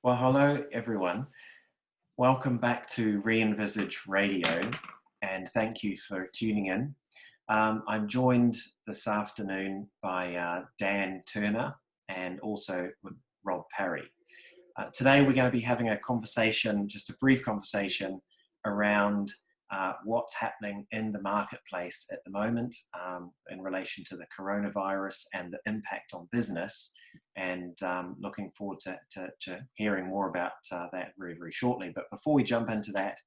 Well, hello everyone. Welcome back to Re-envisage Radio, and thank you for tuning in. I'm joined this afternoon by Dan Turner and also with Rob Parry. Today we're going to be having a conversation, just a brief conversation around what's happening in the marketplace at the moment in relation to the coronavirus and the impact on business, and looking forward to hearing more about that very, very shortly. But before we jump into that,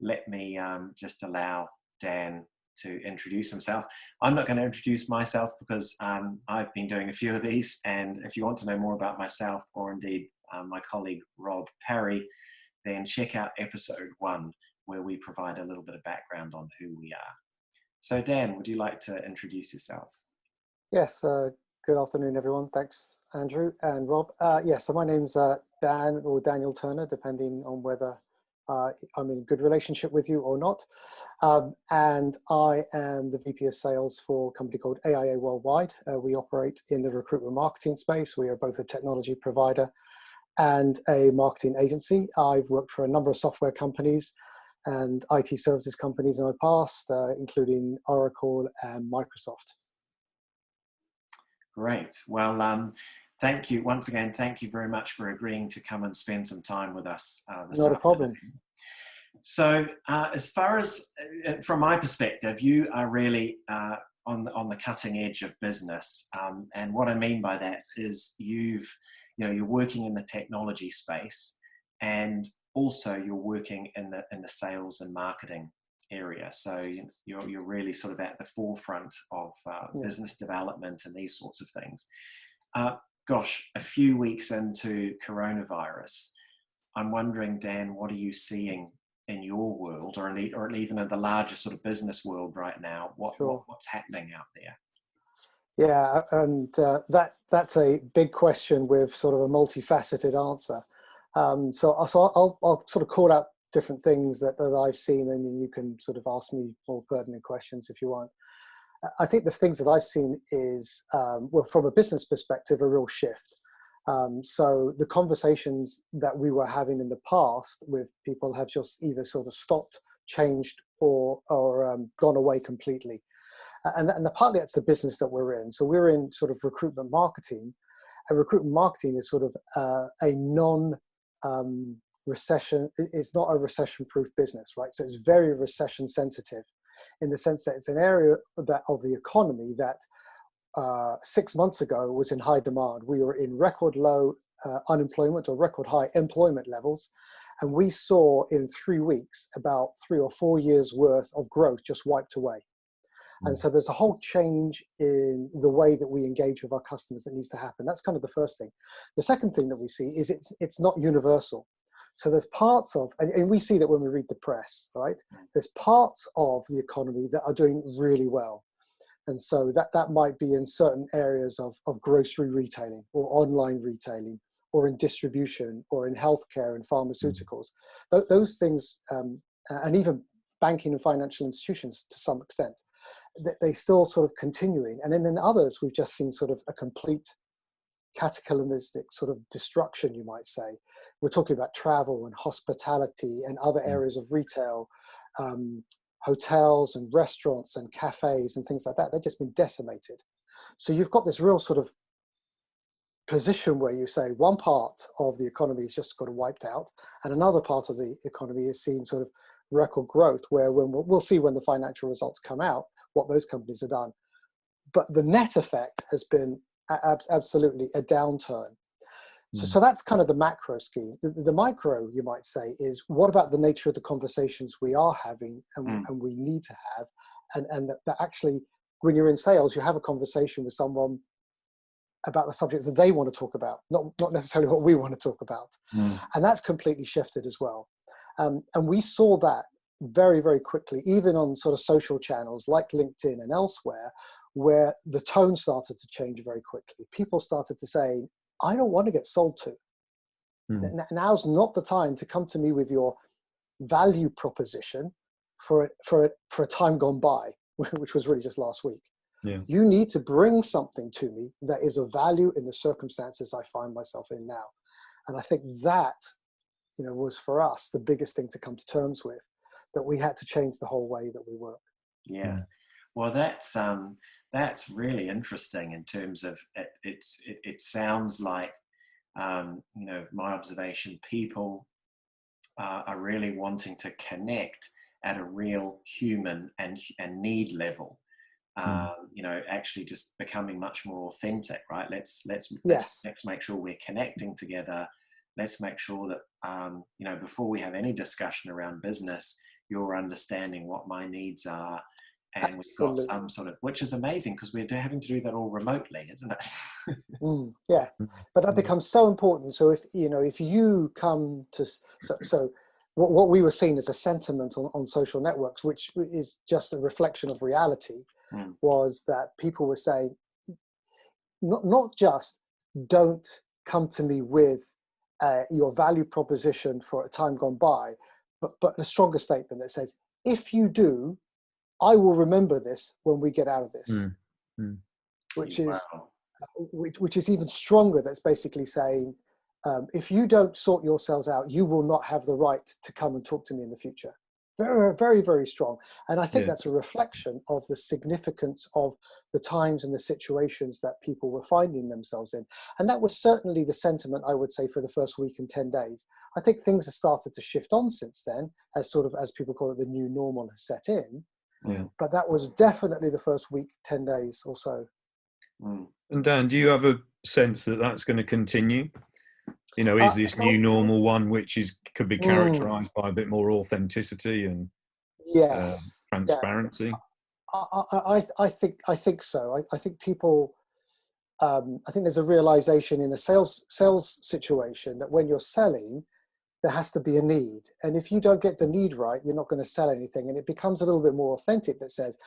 let me just allow Dan to introduce himself. I'm not going to introduce myself because I've been doing a few of these, and if you want to know more about myself or indeed my colleague Rob Parry, then check out episode 1, where we provide a little bit of background on who we are. So Dan, would you like to introduce yourself? Yes, good afternoon everyone. Thanks Andrew and Rob. So my name's Dan or Daniel Turner, depending on whether I'm in good relationship with you or not. And I am the VP of Sales for a company called AIA Worldwide. We operate in the recruitment marketing space. We are both a technology provider and a marketing agency. I've worked for a number of software companies and IT services companies in my past, including Oracle and Microsoft. Great. Well, thank you once again. Thank you very much for agreeing to come and spend some time with us this Not afternoon. a problem. So as far as, from my perspective, you are really on the cutting edge of business. And what I mean by that is you're working in the technology space, and also you're working in the sales and marketing area. So you're really sort of at the forefront of business development and these sorts of things. Gosh, a few weeks into coronavirus, I'm wondering, Dan, what are you seeing in your world, or even in the larger sort of business world right now? What's happening out there? Yeah, and that's a big question with sort of a multifaceted answer. So I'll sort of call out different things that I've seen, and you can sort of ask me more pertinent questions if you want. I think the things that I've seen is, well, from a business perspective, a real shift. So the conversations that we were having in the past with people have just either sort of stopped, changed, or gone away completely. And partly that's the business that we're in. So we're in sort of recruitment marketing, and recruitment marketing is sort of a non-recession. It's not a recession-proof business, right? So it's very recession sensitive, in the sense that it's an area of the economy that 6 months ago was in high demand. We were in record low unemployment or record high employment levels, and we saw in 3 weeks about 3 or 4 years worth of growth just wiped away. And so there's a whole change in the way that we engage with our customers that needs to happen. That's kind of the first thing. The second thing that we see is it's not universal. So there's parts of, and we see that when we read the press, right? There's parts of the economy that are doing really well. And so that might be in certain areas of grocery retailing or online retailing, or in distribution, or in healthcare and pharmaceuticals. Those things, and even banking and financial institutions to some extent, they still sort of continuing. And then in others, we've just seen sort of a complete cataclysmic sort of destruction, you might say. We're talking about travel and hospitality and other areas of retail, hotels and restaurants and cafes and things like that. They've just been decimated. So you've got this real sort of position where you say one part of the economy has just got wiped out, and another part of the economy is seeing sort of record growth, where we'll see when the financial results come out what those companies have done. But the net effect has been absolutely a downturn. So that's kind of the macro scheme. The micro, you might say, is what about the nature of the conversations we are having and we need to have, and that actually, when you're in sales, you have a conversation with someone about the subjects that they want to talk about, not necessarily what we want to talk about. And that's completely shifted as well. And we saw that very, very quickly, even on sort of social channels like LinkedIn and elsewhere, where the tone started to change very quickly. People started to say, I don't want to get sold to. Now's not the time to come to me with your value proposition for a time gone by, which was really just last week. Yeah. You need to bring something to me that is of value in the circumstances I find myself in now. And I think that, was for us the biggest thing to come to terms with, that we had to change the whole way that we work. Yeah. Well, that's really interesting in terms of it sounds like, my observation, people are really wanting to connect at a real human and need level. Actually just becoming much more authentic, right? Let's make sure we're connecting together. Let's make sure that, before we have any discussion around business, you're understanding what my needs are. And we've got some sort of, which is amazing because we're having to do that all remotely, isn't it? Yeah, but that becomes so important. So if you come to, so what we were seeing as a sentiment on social networks, which is just a reflection of reality, was that people were saying, not just don't come to me with your value proposition for a time gone by, but a stronger statement that says, if you do, I will remember this when we get out of this, which is even stronger. That's basically saying, if you don't sort yourselves out, you will not have the right to come and talk to me in the future. Very, very, very strong. And I think that's a reflection of the significance of the times and the situations that people were finding themselves in. And that was certainly the sentiment, I would say, for the first week and 10 days. I think things have started to shift on since then, as people call it, the new normal has set in. But that was definitely the first week, 10 days or so. And Dan, do you have a sense that that's going to continue? Is this new normal one which could be characterized by a bit more authenticity and transparency? I think so. I think people, I think there's a realization in a sales situation that when you're selling, there has to be a need. And if you don't get the need right, you're not going to sell anything. And it becomes a little bit more authentic that says,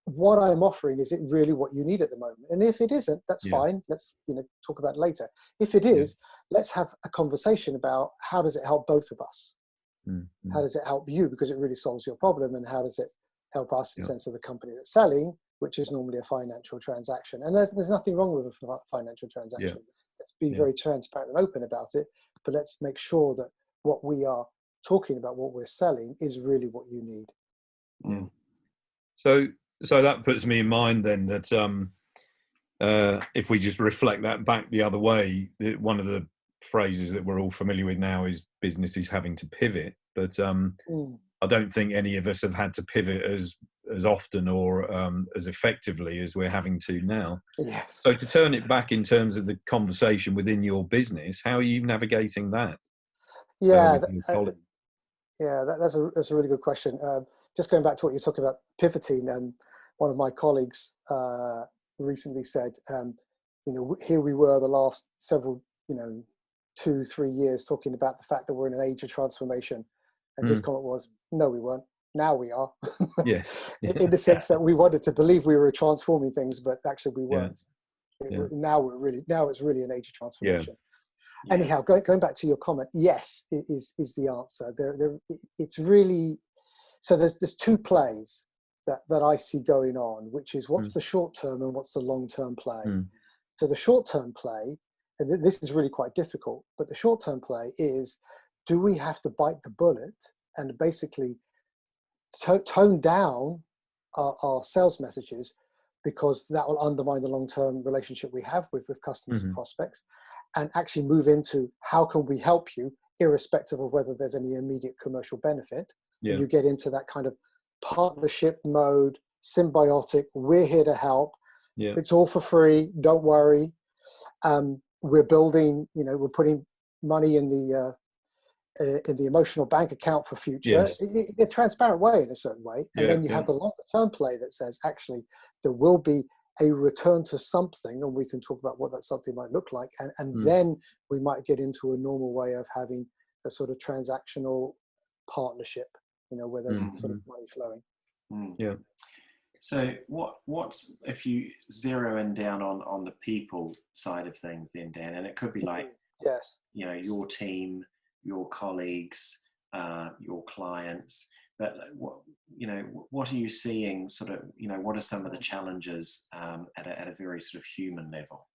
what I'm offering, is it really what you need at the moment? And if it isn't, that's fine. Let's talk about it later. If it is, let's have a conversation about how does it help both of us? How does it help you because it really solves your problem? And how does it help us in the sense of the company that's selling, which is normally a financial transaction? And there's nothing wrong with a financial transaction. Let's be very transparent and open about it, but let's make sure that what we are talking about, what we're selling, is really what you need. So that puts me in mind then that if we just reflect that back the other way, one of the phrases that we're all familiar with now is businesses having to pivot. But I don't think any of us have had to pivot as often or as effectively as we're having to now. Yes. So to turn it back in terms of the conversation within your business, how are you navigating that? That's a really good question. Just going back to what you're talking about, pivoting, one of my colleagues recently said, here we were the last several, 2-3 years talking about the fact that we're in an age of transformation. And his comment was, no, we weren't. Now we are. Yes. In the sense that we wanted to believe we were transforming things, but actually we weren't. Now it's really an age of transformation. Anyhow, going back to your comment, yes, it is the answer. It's really, so there's two plays that I see going on, which is what's the short term and what's the long term play. So the short term play, and this is really quite difficult, but the short term play is, do we have to bite the bullet and basically tone down our sales messages, because that will undermine the long term relationship we have with customers and prospects, and actually move into how can we help you irrespective of whether there's any immediate commercial benefit. And you get into that kind of partnership mode, symbiotic, we're here to help. It's all for free, don't worry. We're building, we're putting money in the emotional bank account for future, in a transparent way, in a certain way. And then you have the longer term play that says, actually, there will be a return to something, and we can talk about what that something might look like. And then we might get into a normal way of having a sort of transactional partnership, where there's sort of money flowing. So what's, if you zero in down on the people side of things then, Dan, and it could be like, your team, your colleagues, your clients, but what are you seeing sort of, what are some of the challenges at a very sort of human level?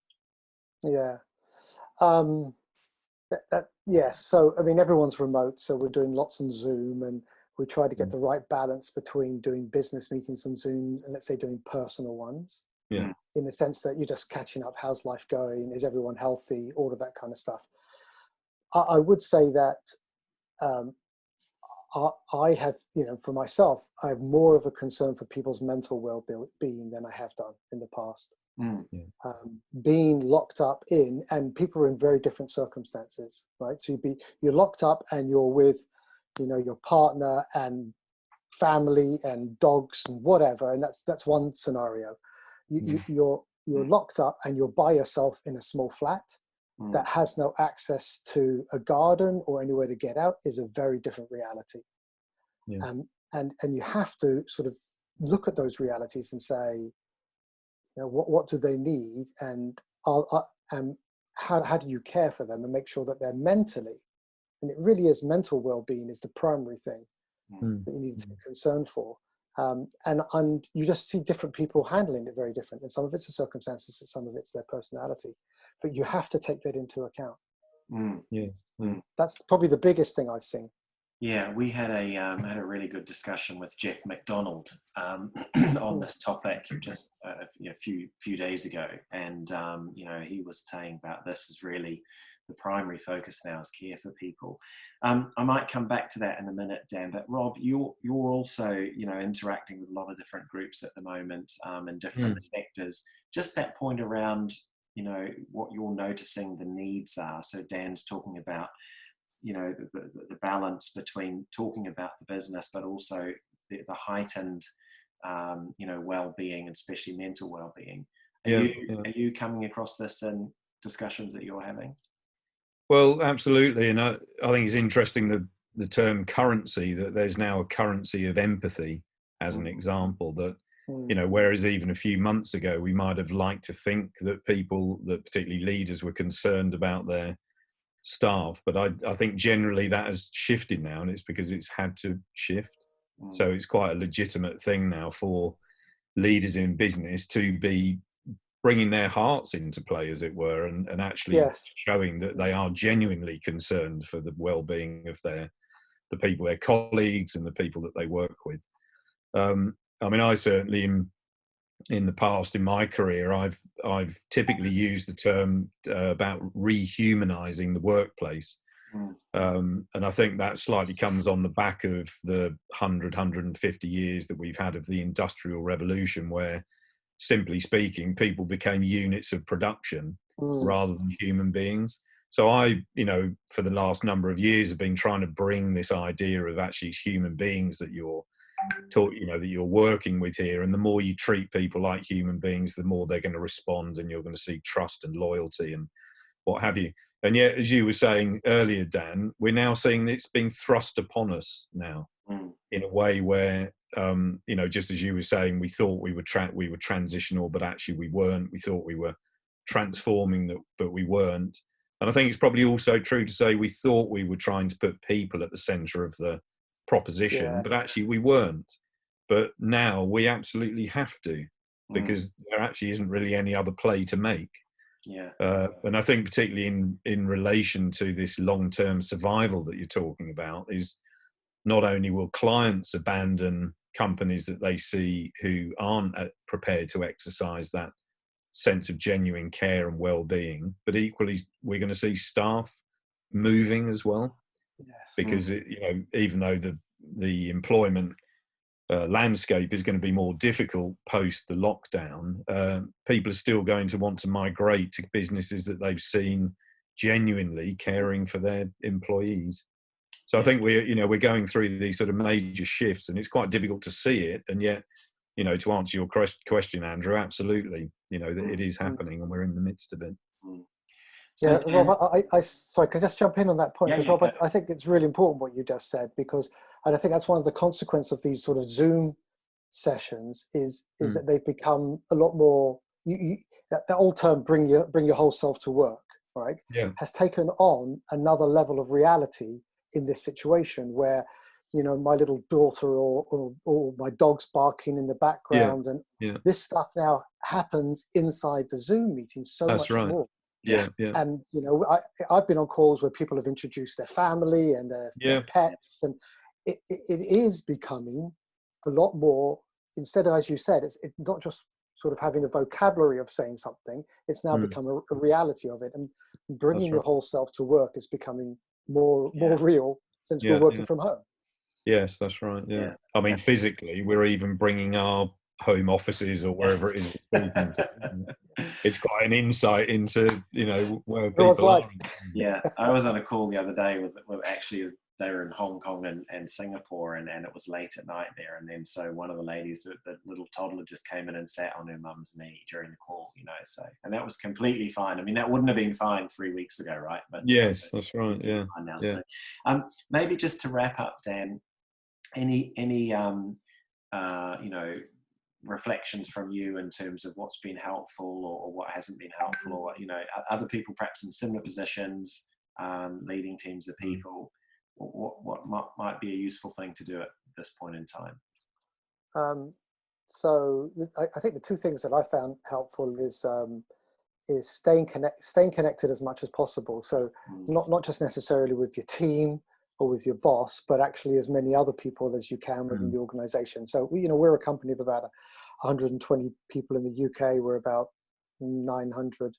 Yes. So, I mean, everyone's remote, so we're doing lots on Zoom, and we try to get the right balance between doing business meetings on Zoom and, let's say, doing personal ones. Yeah. In the sense that you're just catching up. How's life going? Is everyone healthy? All of that kind of stuff. I would say that um, I have, for myself, I have more of a concern for people's mental well-being than I have done in the past. Being locked up in, and people are in very different circumstances, right? So you're locked up and you're with, your partner and family and dogs and whatever, and that's one scenario. You're locked up and you're by yourself in a small flat that has no access to a garden or anywhere to get out is a very different reality. And you have to sort of look at those realities and say, what do they need, and how do you care for them and make sure that they're mentally, and it really is mental well-being is the primary thing that you need to be concerned for. And you just see different people handling it very different, and some of it's the circumstances and some of it's their personality, but you have to take that into account. That's probably the biggest thing I've seen. Yeah, we had a really good discussion with Jeff McDonald on this topic just a few days ago, and he was saying about this is really the primary focus now is care for people. I might come back to that in a minute, Dan. But Rob, you're also interacting with a lot of different groups at the moment in different sectors. Just that point around what you're noticing the needs are. So Dan's talking about the balance between talking about the business, but also the heightened, well-being, and especially mental well-being. Are you coming across this in discussions that you're having? Well, absolutely. And I think it's interesting the term currency, that there's now a currency of empathy as an example, that, whereas even a few months ago, we might have liked to think that people, that particularly leaders, were concerned about their staff, but I think generally that has shifted now, and it's because it's had to shift. So it's quite a legitimate thing now for leaders in business to be bringing their hearts into play, as it were, and actually showing that they are genuinely concerned for the well-being of the people, their colleagues, and the people that they work with. I mean, I certainly in the past, in my career, I've typically used the term about rehumanizing the workplace. And I think that slightly comes on the back of the 150 years that we've had of the Industrial Revolution, where, simply speaking, people became units of production rather than human beings. So I, for the last number of years, have been trying to bring this idea of actually it's human beings that you're that you're working with here, and the more you treat people like human beings, the more they're going to respond, and you're going to see trust and loyalty and what have you. And yet, as you were saying earlier, Dan, we're now seeing it's being thrust upon us now in a way where just as you were saying, we thought we were transitional, but actually we weren't. We thought we were transforming, but we weren't. And I think it's probably also true to say we thought we were trying to put people at the center of the proposition, but actually we weren't. But now we absolutely have to, because there actually isn't really any other play to make. And I think particularly in relation to this long-term survival that you're talking about, is not only will clients abandon companies that they see who aren't prepared to exercise that sense of genuine care and well-being, but equally we're going to see staff moving as well. Because even though the employment landscape is going to be more difficult post the lockdown, people are still going to want to migrate to businesses that they've seen genuinely caring for their employees. So I think we're going through these sort of major shifts, and it's quite difficult to see it. And yet, to answer your question, Andrew, absolutely, that it is happening, and we're in the midst of it. So, Rob, sorry, can I just jump in on that point? Because Rob, I think it's really important what you just said, and I think that's one of the consequences of these sort of Zoom sessions is that they've become a lot more, that old term, bring your whole self to work, right? Has taken on another level of reality in this situation where, my little daughter or my dog's barking in the background, and this stuff now happens inside the Zoom meeting so much more. Yeah, yeah, And I've been on calls where people have introduced their family and their pets, and it is becoming a lot more. Instead of, as you said, it's not just sort of having a vocabulary of saying something. It's now become a reality of it, and bringing your whole self to work is becoming more real since we're working from home. Yes, that's right. Yeah. I mean, physically, we're even bringing our home offices or wherever it is we're speaking to. It's quite an insight into, where people are. Yeah, I was on a call the other day with actually, they were in Hong Kong and Singapore, and it was late at night there. And then so one of the ladies, the little toddler, just came in and sat on her mum's knee during the call, so, and that was completely fine. I mean, that wouldn't have been fine 3 weeks ago, right? But yes, that's right. Yeah. Now. Yeah. So, maybe just to wrap up, Dan, any reflections from you in terms of what's been helpful or what hasn't been helpful, or other people perhaps in similar positions, leading teams of people, what might be a useful thing to do at this point in time? So I think the two things that I found helpful is staying connected as much as possible. So not just necessarily with your team or with your boss, but actually as many other people as you can within the organization. So we're a company of about 120 people in the UK. We're about 900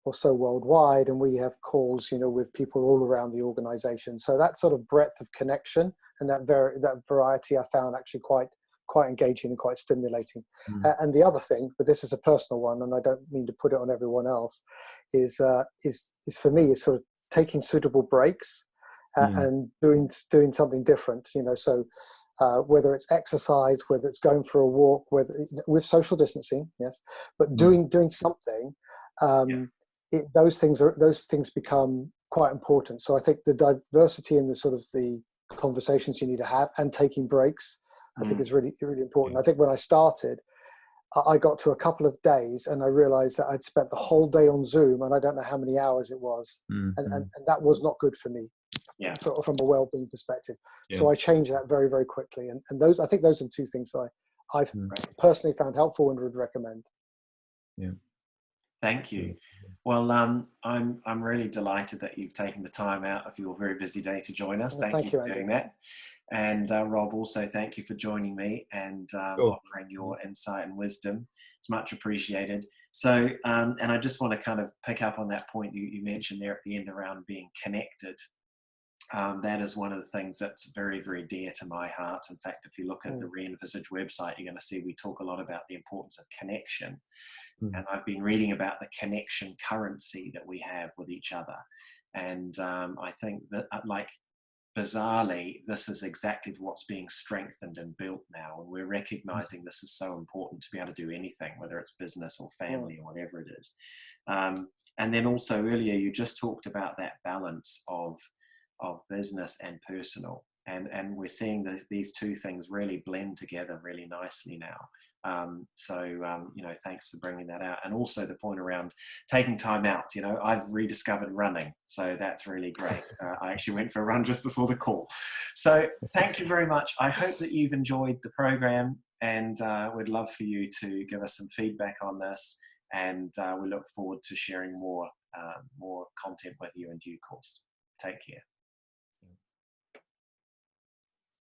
or so worldwide, and we have calls with people all around the organization. So that sort of breadth of connection and that variety I found actually quite engaging and quite stimulating. And the other thing, but this is a personal one, and I don't mean to put it on everyone else, is for me is sort of taking suitable breaks and doing something different. So whether it's exercise, whether it's going for a walk, whether with social distancing, yes, but doing something. Those things become quite important. So I think the diversity in the sort of the conversations you need to have and taking breaks, I think is really, really important. I think when I started, I got to a couple of days and I realized that I'd spent the whole day on Zoom and I don't know how many hours it was. And that was not good for me from a well-being perspective. So I changed that very, very quickly. And I think those are the two things that I've personally found helpful and would recommend. Yeah. Thank you. Well, I'm really delighted that you've taken the time out of your very busy day to join us. Thank you for doing that. And Rob, also thank you for joining me and offering your insight and wisdom. It's much appreciated. So, and I just want to kind of pick up on that point you mentioned there at the end around being connected. That is one of the things that's very, very dear to my heart. In fact, if you look at the Re-envisage website, you're going to see we talk a lot about the importance of connection. And I've been reading about the connection currency that we have with each other. And I think that, bizarrely, this is exactly what's being strengthened and built now. And we're recognizing this is so important to be able to do anything, whether it's business or family or whatever it is. And then also earlier, you just talked about that balance of business and personal. And we're seeing these two things really blend together really nicely now. Thanks for bringing that out. And also the point around taking time out. I've rediscovered running, so that's really great. I actually went for a run just before the call. So thank you very much. I hope that you've enjoyed the program, and we'd love for you to give us some feedback on this. And we look forward to sharing more content with you in due course. Take care.